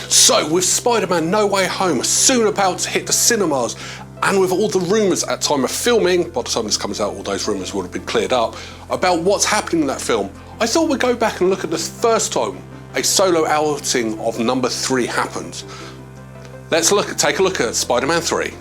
So, with Spider-Man No Way Home soon about to hit the cinemas, and with all the rumours at time of filming, by the time this comes out all those rumours will have been cleared up, about what's happening in that film, I thought we'd go back and look at the first time a solo outing of number 3 happened. Let's take a look at Spider-Man 3.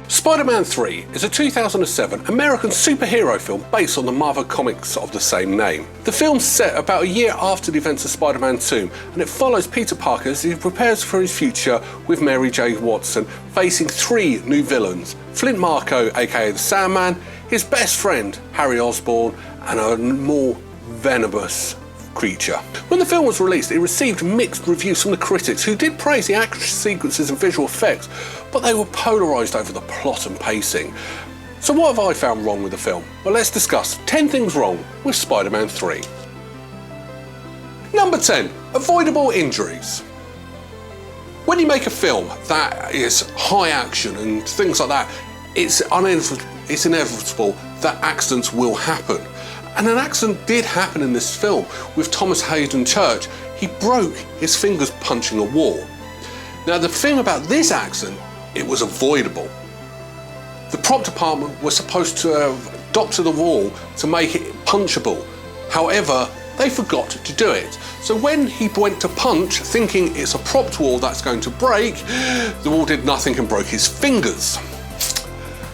Spider-Man 3 is a 2007 American superhero film based on the Marvel comics of the same name. The film's set about a year after the events of Spider-Man 2, and it follows Peter Parker as he prepares for his future with Mary J. Watson facing 3 new villains: Flint Marko, aka the Sandman, his best friend Harry Osborn, and a more venomous creature. When the film was released, it received mixed reviews from the critics, who did praise the action sequences and visual effects, but they were polarised over the plot and pacing. So what have I found wrong with the film? Well, let's discuss 10 things wrong with Spider-Man 3. Number 10, avoidable injuries. When you make a film that is high action and things like that, it's inevitable that accidents will happen. And an accident did happen in this film with Thomas Hayden Church. He broke his fingers punching a wall. Now the thing about this accident, it was avoidable. The prop department was supposed to doctor the wall to make it punchable. However, they forgot to do it. So when he went to punch, thinking it's a propped wall that's going to break, the wall did nothing and broke his fingers.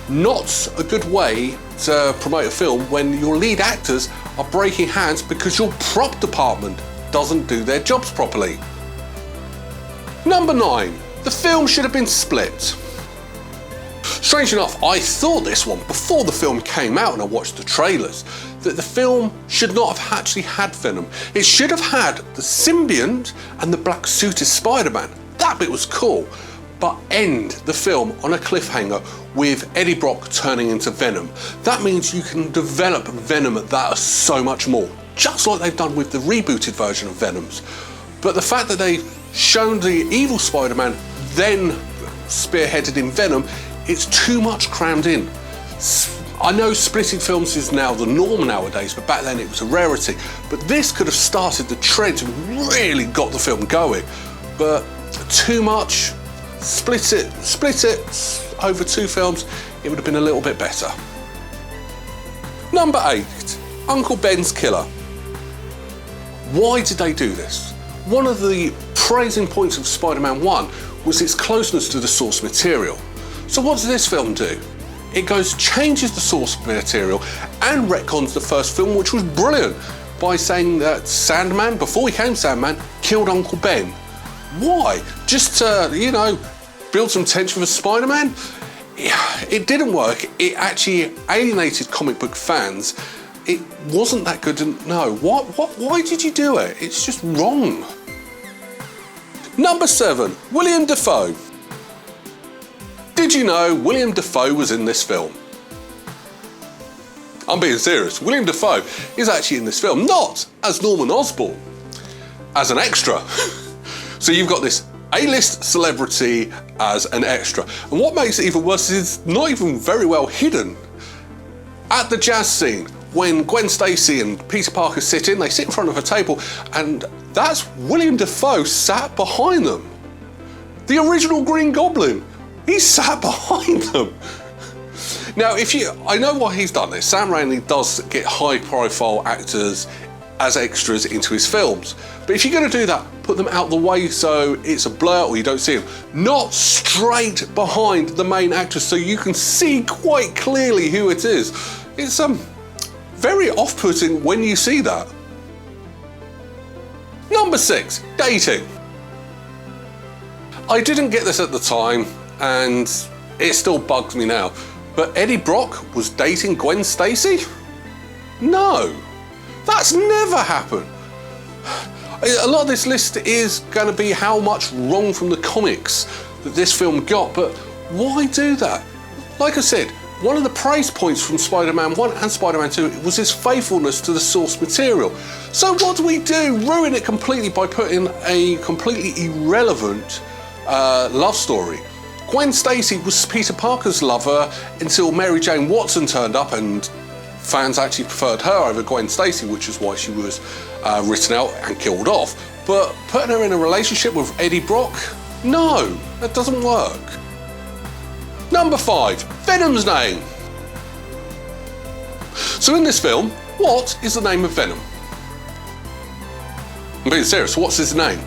Not a good way to promote a film when your lead actors are breaking hands because your prop department doesn't do their jobs properly. Number 9, the film should have been split. Strange enough, I thought this one before the film came out and I watched the trailers, that the film should not have actually had Venom. It should have had the symbiote and the black suited Spider-Man. That bit was cool. But end the film on a cliffhanger with Eddie Brock turning into Venom. That means you can develop Venom that so much more, just like they've done with the rebooted version of Venoms. But the fact that they've shown the evil Spider-Man then spearheaded in Venom, it's too much crammed in. I know splitting films is now the norm nowadays, but back then it was a rarity. But this could have started the trend and really got the film going. But too much. Split it over 2 films, it would have been a little bit better. Number 8, Uncle Ben's killer. Why did they do this? One of the praising points of Spider-Man 1 was its closeness to the source material. So what does this film do? It changes the source material and retcons the first film, which was brilliant, by saying that Sandman, before he became Sandman, killed Uncle Ben. Why? Just to, build some tension for Spider-Man? It didn't work. It actually alienated comic book fans. It wasn't that good. No, why did you do it? It's just wrong. Number 7, William Dafoe. Did you know William Dafoe was in this film? I'm being serious. William Dafoe is actually in this film, not as Norman Osborn, as an extra. So you've got this A-list celebrity as an extra. And what makes it even worse is it's not even very well hidden. At the jazz scene, when Gwen Stacy and Peter Parker sit in front of a table, and that's William Dafoe sat behind them. The original Green Goblin, he sat behind them. Now, I know why he's done this. Sam Raimi does get high-profile actors as extras into his films. But if you're going to do that, put them out the way so it's a blur or you don't see them. Not straight behind the main actress so you can see quite clearly who it is. It's very off-putting when you see that. Number 6, dating. I didn't get this at the time and it still bugs me now. But Eddie Brock was dating Gwen Stacy? No. That's never happened. A lot of this list is going to be how much wrong from the comics that this film got, but why do that? Like I said, one of the praise points from Spider-Man 1 and Spider-Man 2 was his faithfulness to the source material. So what do? Ruin it completely by putting a completely irrelevant love story. Gwen Stacy was Peter Parker's lover until Mary Jane Watson turned up and fans actually preferred her over Gwen Stacy, which is why she was written out and killed off. But putting her in a relationship with Eddie Brock, no, that doesn't work. Number 5, Venom's name. So in this film, what is the name of Venom? I'm being serious, what's his name?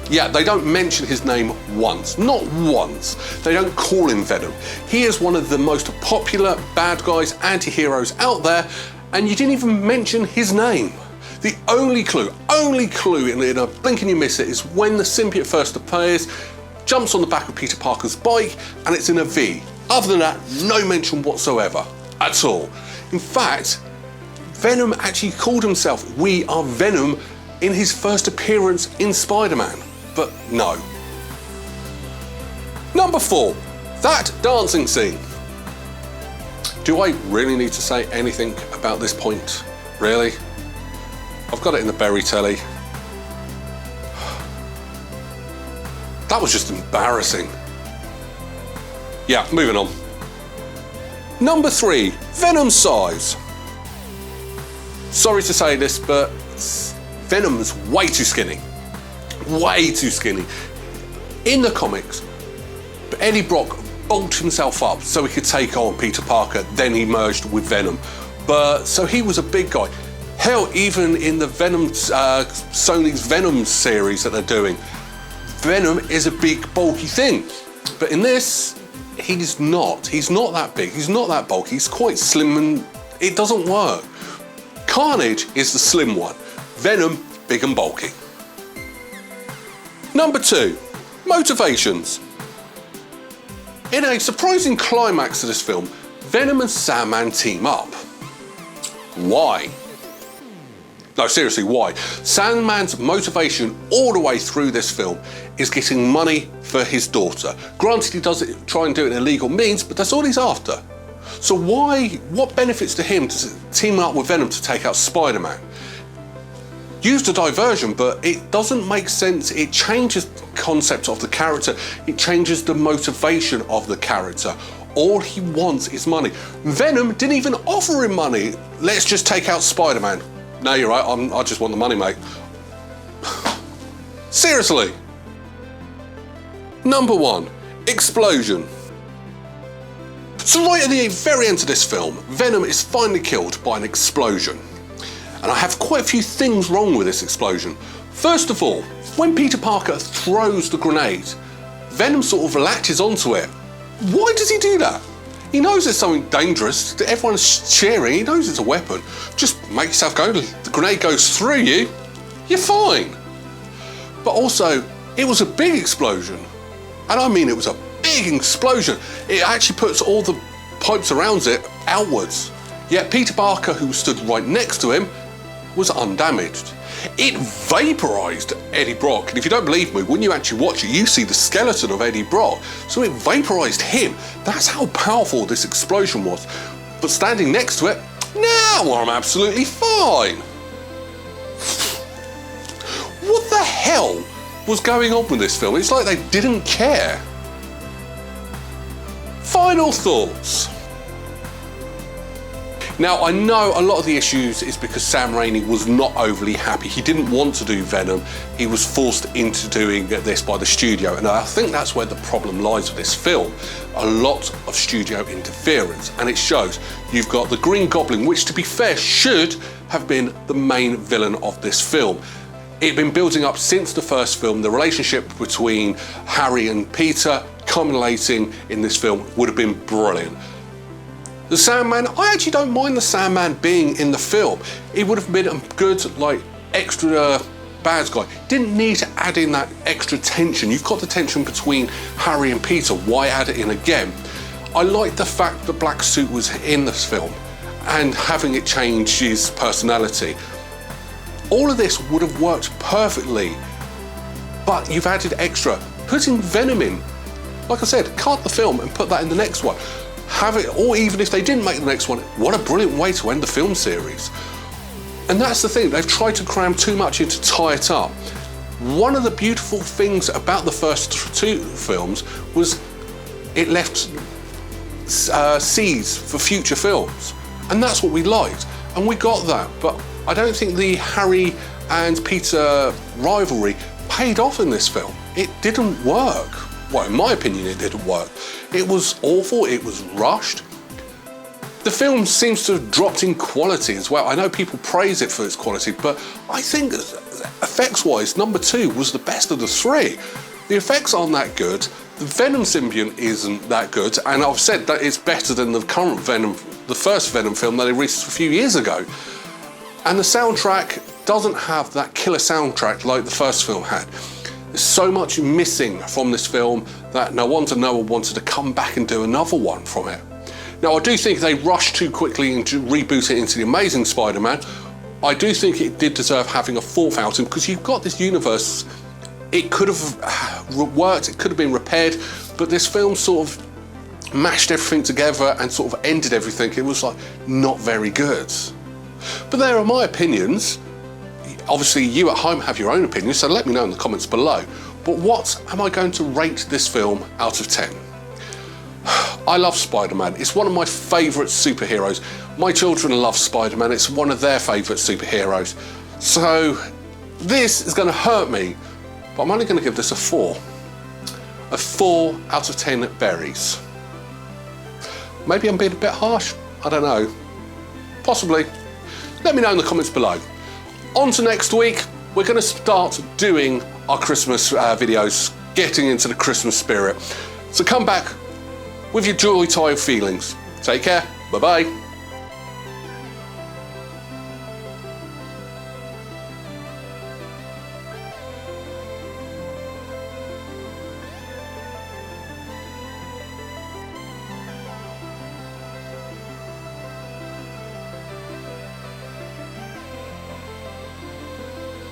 Yeah, they don't mention his name once, not once. They don't call him Venom. He is one of the most popular bad guys, anti-heroes out there, and you didn't even mention his name. The only clue in a blink and you miss it, is when the symbiote first appears, jumps on the back of Peter Parker's bike, and it's in a V. Other than that, no mention whatsoever, at all. In fact, Venom actually called himself We Are Venom in his first appearance in Spider-Man, but no. Number 4, that dancing scene. Do I really need to say anything about this point? Really? I've got it in the Berry telly. That was just embarrassing. Yeah, moving on. Number 3, Venom's size. Sorry to say this, but Venom's way too skinny. Way too skinny. In the comics, Eddie Brock bulked himself up so he could take on Peter Parker, then he merged with Venom. But so he was a big guy. Hell, even in the Sony's Venom series that they're doing, Venom is a big bulky thing. But in this, he's not that big, he's not that bulky, he's quite slim and it doesn't work. Carnage is the slim one, Venom, big and bulky. Number 2, motivations. In a surprising climax to this film, Venom and Sandman team up. Why? No, seriously, why? Sandman's motivation all the way through this film is getting money for his daughter. Granted, he does it, try and do it in illegal means, but that's all he's after. So what benefits to him to team up with Venom to take out Spider-Man? Used a diversion, but it doesn't make sense. It changes the concept of the character. It changes the motivation of the character. All he wants is money. Venom didn't even offer him money. Let's just take out Spider-Man. No, you're right, I just want the money, mate. Seriously. Number 1, explosion. So right at the very end of this film, Venom is finally killed by an explosion. And I have quite a few things wrong with this explosion. First of all, when Peter Parker throws the grenade, Venom sort of latches onto it. Why does he do that? He knows there's something dangerous, everyone's cheering, he knows it's a weapon. Just make yourself go, the grenade goes through you, you're fine. But also, it was a big explosion. And I mean it was a big explosion. It actually puts all the pipes around it outwards. Yet Peter Parker, who stood right next to him, was undamaged. It vaporized Eddie Brock, and if you don't believe me, when you actually watch it, you see the skeleton of Eddie Brock. So it vaporized him. That's how powerful this explosion was. But standing next to it, now I'm absolutely fine. What the hell was going on with this film? It's like they didn't care. Final thoughts. Now, I know a lot of the issues is because Sam Raimi was not overly happy. He didn't want to do Venom. He was forced into doing this by the studio. And I think that's where the problem lies with this film. A lot of studio interference. And it shows. You've got the Green Goblin, which to be fair, should have been the main villain of this film. It'd been building up since the first film. The relationship between Harry and Peter culminating in this film would have been brilliant. The Sandman, I actually don't mind the Sandman being in the film. It would have been a good, extra bad guy. Didn't need to add in that extra tension. You've got the tension between Harry and Peter. Why add it in again? I like the fact the black suit was in this film and having it change his personality. All of this would have worked perfectly, but you've added extra. Putting Venom in, like I said, cut the film and put that in the next one. Have it, or even if they didn't make the next one, what a brilliant way to end the film series. And that's the thing, they've tried to cram too much in to tie it up. One of the beautiful things about the first 2 films was it left seeds for future films. And that's what we liked. And we got that. But I don't think the Harry and Peter rivalry paid off in this film. It didn't work. Well, in my opinion, it didn't work. It was awful, it was rushed. The film seems to have dropped in quality as well. I know people praise it for its quality, but I think effects-wise, number 2 was the best of the 3. The effects aren't that good, the Venom symbiote isn't that good, and I've said that it's better than the current Venom, the first Venom film that they released a few years ago. And the soundtrack doesn't have that killer soundtrack like the first film had. There's so much missing from this film that no wonder no one wanted to come back and do another one from it. Now, I do think they rushed too quickly and to reboot it into The Amazing Spider-Man. I do think it did deserve having a 4th outing because you've got this universe. It could have worked, it could have been repaired, but this film sort of mashed everything together and sort of ended everything. It was like not very good. But there are my opinions. Obviously, you at home have your own opinions, so let me know in the comments below. But what am I going to rate this film out of 10? I love Spider-Man. It's one of my favourite superheroes. My children love Spider-Man. It's one of their favourite superheroes. So this is going to hurt me, but I'm only going to give this a 4. A 4 out of 10 berries. Maybe I'm being a bit harsh. I don't know. Possibly. Let me know in the comments below. On to next week, we're going to start doing our Christmas videos, getting into the Christmas spirit. So come back with your joy-time feelings. Take care. Bye-bye.